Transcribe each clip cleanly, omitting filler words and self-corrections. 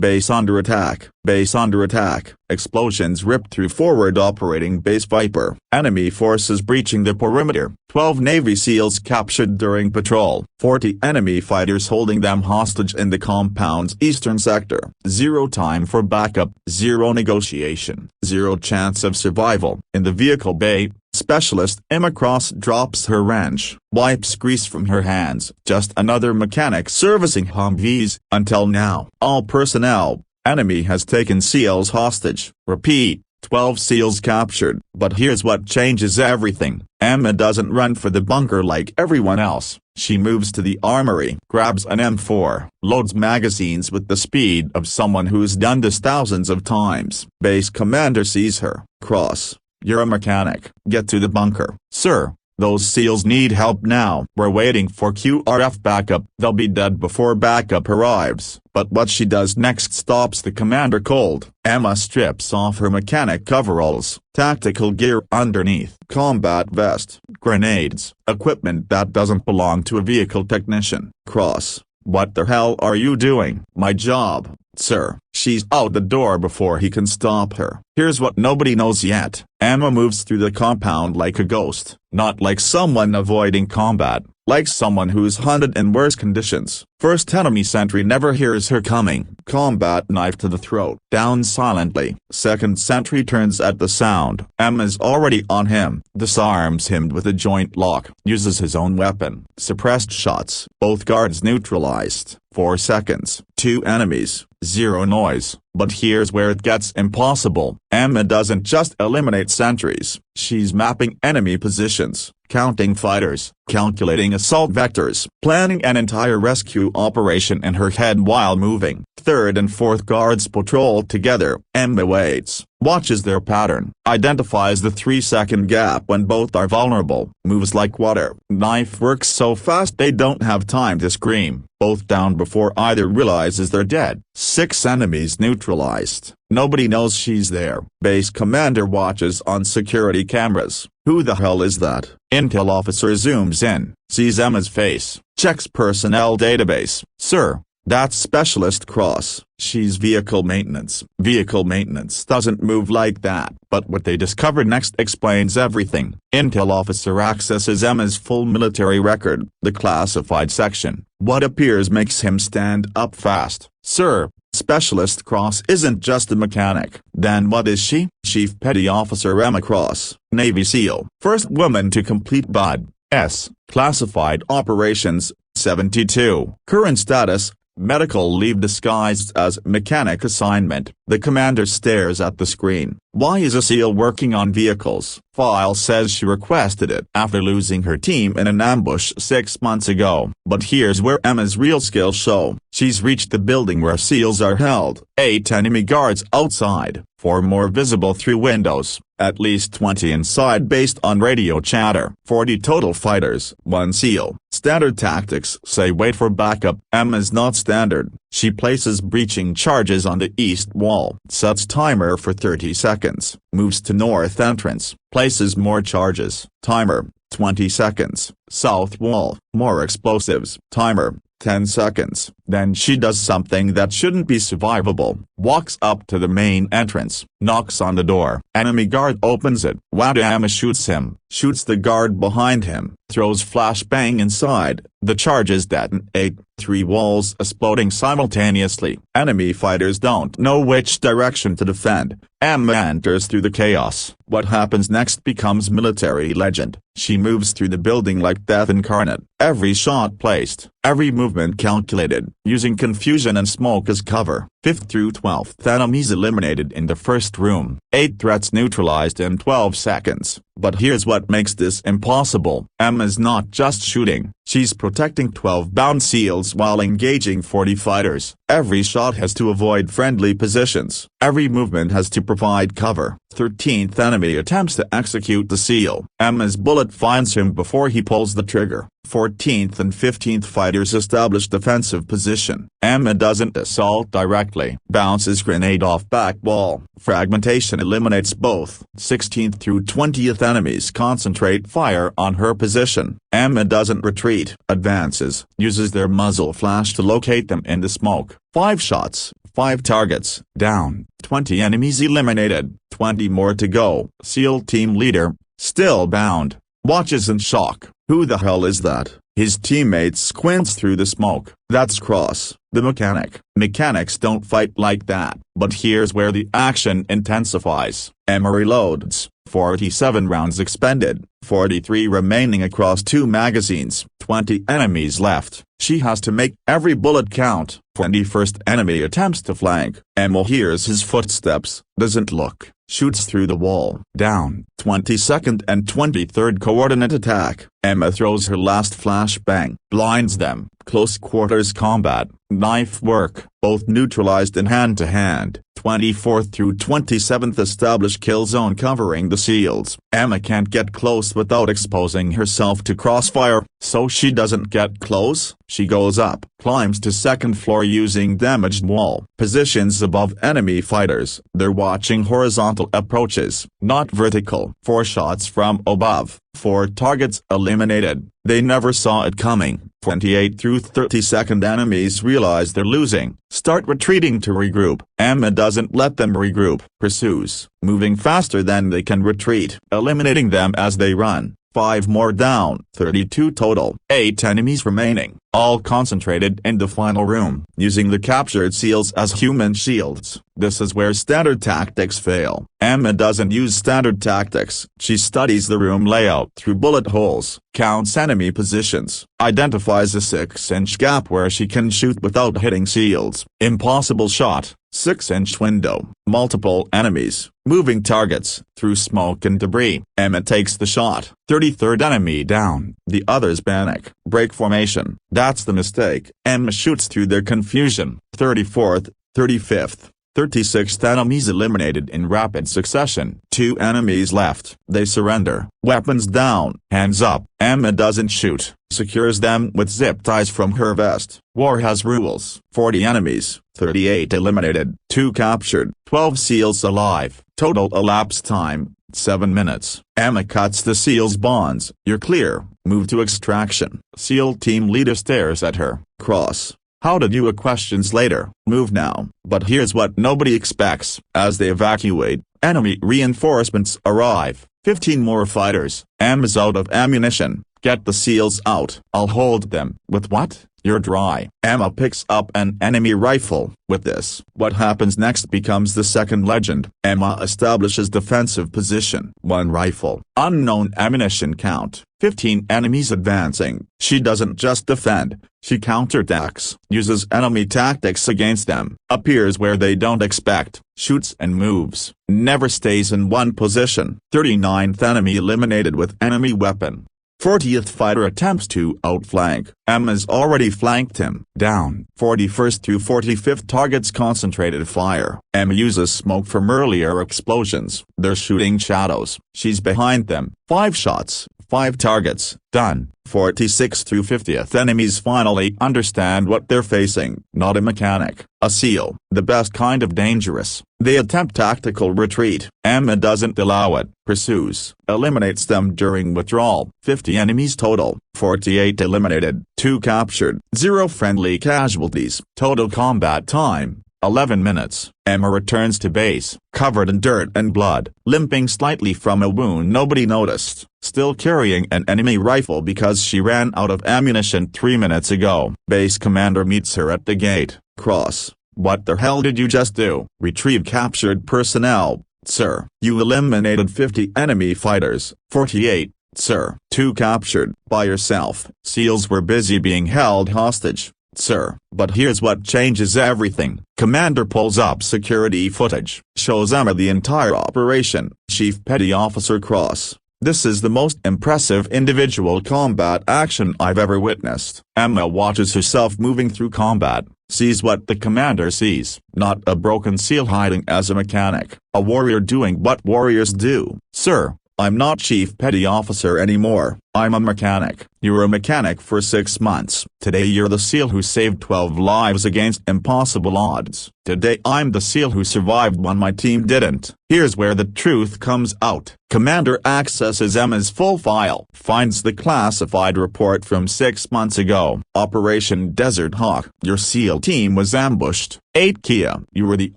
Base under attack. Base under attack. Explosions rip through forward operating base Viper. Enemy forces breaching the perimeter. 12 Navy SEALs captured during patrol. 40 enemy fighters holding them hostage in the compound's eastern sector. Zero time for backup. Zero negotiation. Zero chance of survival. In the vehicle bay, Specialist Emma Cross drops her wrench, wipes grease from her hands. Just another mechanic servicing Humvees. Until now, all personnel. Enemy has taken SEALs hostage. Repeat, 12 SEALs captured. But here's what changes everything. Emma doesn't run for the bunker like everyone else. She moves to the armory, grabs an M4, loads magazines with the speed of someone who's done this thousands of times. Base commander sees her. Cross, you're a mechanic. Get to the bunker. Sir, those SEALs need help now. We're waiting for QRF backup. They'll be dead before backup arrives. But what she does next stops the commander cold. Emma strips off her mechanic coveralls, tactical gear underneath, combat vest, grenades, equipment that doesn't belong to a vehicle technician. Cross, what the hell are you doing? My job, sir. She's out the door before he can stop her. Here's what nobody knows yet. Emma moves through the compound like a ghost, not like someone avoiding combat, like someone who's hunted in worse conditions. First enemy sentry never hears her coming. Combat knife to the throat. Down silently. Second sentry turns at the sound. Emma's already on him. Disarms him with a joint lock. Uses his own weapon. Suppressed shots. Both guards neutralized. 4 seconds. 2 enemies. 0 noise. But here's where it gets impossible. Emma doesn't just eliminate sentries. She's mapping enemy positions, counting fighters, calculating assault vectors, planning an entire rescue operation in her head while moving. Third and fourth guards patrol together. Emma waits, watches their pattern, identifies the 3-second gap when both are vulnerable, moves like water. Knife works so fast they don't have time to scream. Both down before either realizes they're dead. 6 enemies neutralized. Nobody knows she's there. Base commander watches on security cameras. Who the hell is that? Intel officer zooms in, sees Emma's face, checks personnel database. Sir, that's Specialist Cross. She's vehicle maintenance. Vehicle maintenance doesn't move like that. But what they discover next explains everything. Intel officer accesses Emma's full military record, the classified section. What appears makes him stand up fast. Sir, Specialist Cross isn't just a mechanic. Then what is she? Chief Petty Officer Emma Cross, Navy SEAL. First woman to complete BUD/S. Classified Operations, 72. Current status, medical leave disguised as mechanic assignment. The commander stares at the screen. Why is a SEAL working on vehicles? File says she requested it after losing her team in an ambush 6 months ago. But here's where Emma's real skills show. She's reached the building where SEALs are held. 8 enemy guards outside, 4 more visible through windows, at least 20 inside based on radio chatter. 40 total fighters, 1 SEAL. Standard tactics say wait for backup. Emma's not standard. She places breaching charges on the east wall. Sets timer for 30 seconds. Moves to north entrance. Places more charges. Timer, 20 seconds. South wall. More explosives. Timer, 10 seconds. Then she does something that shouldn't be survivable. Walks up to the main entrance. Knocks on the door. Enemy guard opens it. Emma shoots him. Shoots the guard behind him. Throws flashbang inside. The charges detonate. 3 walls exploding simultaneously. Enemy fighters don't know which direction to defend. Emma enters through the chaos. What happens next becomes military legend. She moves through the building like death incarnate. Every shot placed. Every movement calculated. Using confusion and smoke as cover. 5th through 12th enemies eliminated in the first room. 8 threats neutralized in 12 seconds. But here's what makes this impossible. Emma's not just shooting. She's protecting 12 bound SEALs while engaging 40 fighters. Every shot has to avoid friendly positions. Every movement has to provide cover. 13th enemy attempts to execute the SEAL. Emma's bullet finds him before he pulls the trigger. 14th and 15th fighters establish defensive position. Emma doesn't assault directly. Bounces grenade off back wall. Fragmentation eliminates both. 16th through 20th enemies concentrate fire on her position. Emma doesn't retreat. Advances. Uses their muzzle flash to locate them in the smoke. 5 shots. 5 targets, down, 20 enemies eliminated, 20 more to go. SEAL team leader, still bound, watches in shock. Who the hell is that? His teammate squints through the smoke. That's Cross, the mechanic. Mechanics don't fight like that. But here's where the action intensifies. Emma reloads. 47 rounds expended, 43 remaining across 2 magazines, 20 enemies left. She has to make every bullet count. 21st enemy attempts to flank. Emma hears his footsteps, doesn't look, shoots through the wall. Down. 22nd and 23rd coordinate attack. Emma throws her last flashbang, blinds them. Close quarters combat, knife work, both neutralized in hand-to-hand. 24th through 27th establish kill zone covering the SEALs. Emma can't get close without exposing herself to crossfire, so she doesn't get close. She goes up, climbs to 2nd floor using damaged wall. Positions above enemy fighters. They're watching horizontal approaches, not vertical. 4 shots from above, 4 targets eliminated. They never saw it coming. 28 through 32nd enemies realize they're losing, start retreating to regroup. Emma doesn't let them regroup, pursues, moving faster than they can retreat, eliminating them as they run. 5 more down, 32 total. 8 enemies remaining, all concentrated in the final room, using the captured SEALs as human shields. This is where standard tactics fail. Emma doesn't use standard tactics. She studies the room layout through bullet holes, counts enemy positions, identifies a 6-inch gap where she can shoot without hitting SEALs. Impossible shot. 6-inch window, multiple enemies, moving targets, through smoke and debris. Emma takes the shot. 33rd enemy down. The others panic, break formation. That's the mistake. Emma shoots through their confusion. 34th, 35th, 36th enemies eliminated in rapid succession. 2 enemies left. They surrender. Weapons down, hands up. Emma doesn't shoot, secures them with zip ties from her vest. War has rules. 40 enemies, 38 eliminated, 2 captured, 12 SEALs alive. Total elapsed time, 7 minutes. Emma cuts the SEAL's bonds. You're clear. Move to extraction. SEAL team leader stares at her. Cross. How did you? Questions later. Move now. But here's what nobody expects. As they evacuate, enemy reinforcements arrive. 15 more fighters. Emma's out of ammunition. Get the SEALs out. I'll hold them. With what? You're dry. Emma picks up an enemy rifle. With this, what happens next becomes the second legend. Emma establishes defensive position. 1 rifle. Unknown ammunition count. 15 enemies advancing. She doesn't just defend, she counterattacks. Uses enemy tactics against them. Appears where they don't expect. Shoots and moves. Never stays in one position. 39th enemy eliminated with enemy weapon. 40th fighter attempts to outflank. Emma's already flanked him. Down. 41st through 45th targets concentrated fire. Emma uses smoke from earlier explosions. They're shooting shadows. She's behind them. 5 shots. 5 targets. Done. 46th through 50th enemies finally understand what they're facing. Not a mechanic, a SEAL. The best kind of dangerous. They attempt tactical retreat. Emma doesn't allow it. Pursues. Eliminates them during withdrawal. 50 enemies total. 48 eliminated. 2 captured. 0 friendly casualties. Total combat time, 11 minutes. Emma returns to base, covered in dirt and blood, limping slightly from a wound nobody noticed, still carrying an enemy rifle because she ran out of ammunition 3 minutes ago. Base commander meets her at the gate. Cross. What the hell did you just do? Retrieve captured personnel, sir. You eliminated 50 enemy fighters. 48. Sir. 2 captured. By yourself. SEALs were busy being held hostage, sir. But here's what changes everything. Commander pulls up security footage. Shows Emma the entire operation. Chief Petty Officer Cross. This is the most impressive individual combat action I've ever witnessed. Emma watches herself moving through combat. Sees what the commander sees. Not a broken SEAL hiding as a mechanic. A warrior doing what warriors do. Sir. I'm not Chief Petty Officer anymore. I'm a mechanic. You were a mechanic for 6 months. Today you're the SEAL who saved 12 lives against impossible odds. Today I'm the SEAL who survived when my team didn't. Here's where the truth comes out. Commander accesses Emma's full file. Finds the classified report from 6 months ago. Operation Desert Hawk. Your SEAL team was ambushed. 8 Kia. You were the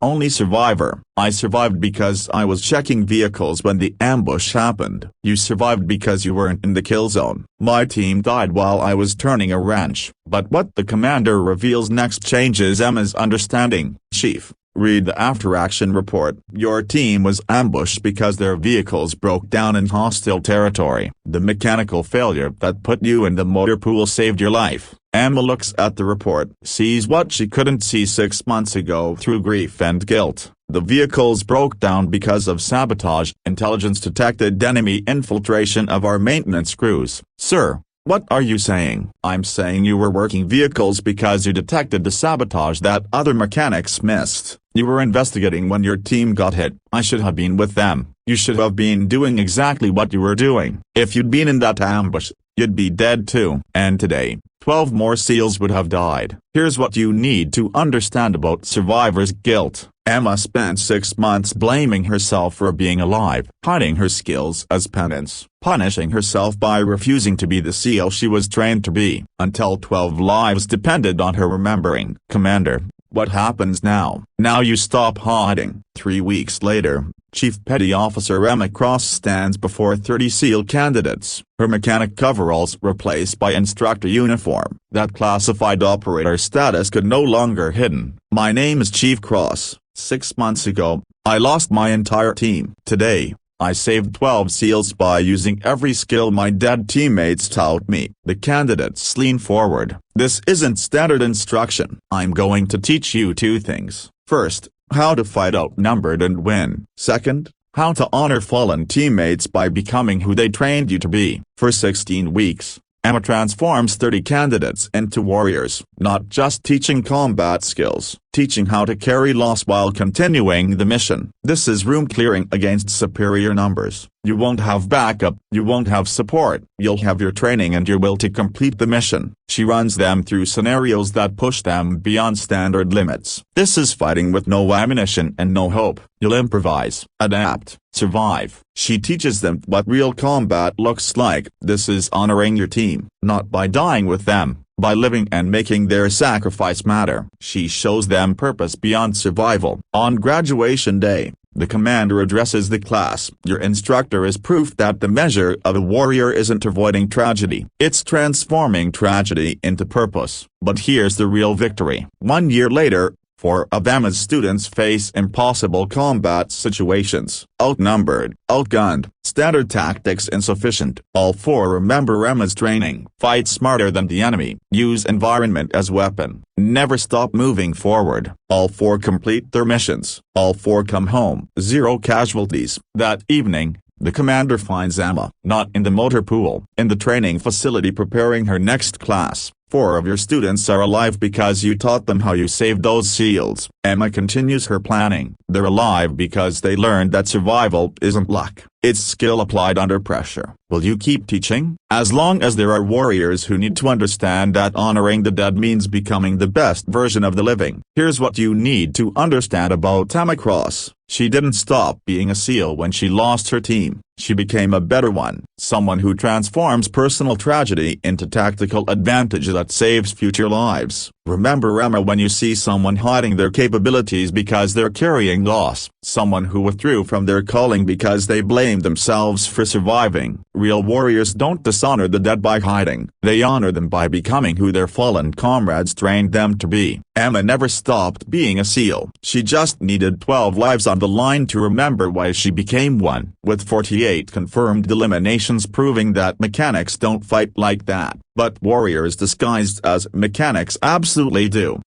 only survivor. I survived because I was checking vehicles when the ambush happened. You survived because you weren't in the kill zone. My team died while I was turning a wrench. But what the commander reveals next changes Emma's understanding. Chief, read the after-action report. Your team was ambushed because their vehicles broke down in hostile territory. The mechanical failure that put you in the motor pool saved your life. Emma looks at the report, sees what she couldn't see 6 months ago through grief and guilt. The vehicles broke down because of sabotage. Intelligence detected enemy infiltration of our maintenance crews. Sir, what are you saying? I'm saying you were working vehicles because you detected the sabotage that other mechanics missed. You were investigating when your team got hit. I should have been with them. You should have been doing exactly what you were doing. If you'd been in that ambush, you'd be dead too. And today, 12 more SEALs would have died. Here's what you need to understand about survivor's guilt. Emma spent 6 months blaming herself for being alive, hiding her skills as penance, punishing herself by refusing to be the SEAL she was trained to be, until 12 lives depended on her remembering. Commander, what happens now? Now you stop hiding. 3 weeks later, Chief Petty Officer Emma Cross stands before 30 SEAL candidates, her mechanic coveralls replaced by instructor uniform. That classified operator status could no longer hidden. My name is Chief Cross. 6 months ago, I lost my entire team. Today, I saved 12 SEALs by using every skill my dead teammates taught me. The candidates lean forward. This isn't standard instruction. I'm going to teach you 2 things. First, how to fight outnumbered and win. Second, how to honor fallen teammates by becoming who they trained you to be. For 16 weeks, Emma transforms 30 candidates into warriors, not just teaching combat skills, teaching how to carry loss while continuing the mission. This is room clearing against superior numbers. You won't have backup, you won't have support, you'll have your training and your will to complete the mission. She runs them through scenarios that push them beyond standard limits. This is fighting with no ammunition and no hope. You'll improvise, adapt, survive. She teaches them what real combat looks like. This is honoring your team, not by dying with them, by living and making their sacrifice matter. She shows them purpose beyond survival. On graduation day, the commander addresses the class. Your instructor is proof that the measure of a warrior isn't avoiding tragedy. It's transforming tragedy into purpose. But here's the real victory. 1 year later, 4 of Emma's students face impossible combat situations. Outnumbered, outgunned, standard tactics insufficient. All 4 remember Emma's training. Fight smarter than the enemy. Use environment as weapon. Never stop moving forward. All 4 complete their missions. All 4 come home. 0 casualties. That evening, the commander finds Emma, not in the motor pool, in the training facility preparing her next class. 4 of your students are alive because you taught them how you saved those SEALs. Emma continues her planning. They're alive because they learned that survival isn't luck, it's skill applied under pressure. Will you keep teaching? As long as there are warriors who need to understand that honoring the dead means becoming the best version of the living. Here's what you need to understand about Emma Cross. She didn't stop being a SEAL when she lost her team. She became a better one, someone who transforms personal tragedy into tactical advantage that saves future lives. Remember Emma when you see someone hiding their capabilities because they're carrying loss, someone who withdrew from their calling because they blamed themselves for surviving. Real warriors don't dishonor the dead by hiding, they honor them by becoming who their fallen comrades trained them to be. Emma never stopped being a SEAL. She just needed 12 lives on the line to remember why she became one. With 48 confirmed eliminations proving that mechanics don't fight like that, but warriors disguised as mechanics absolutely do.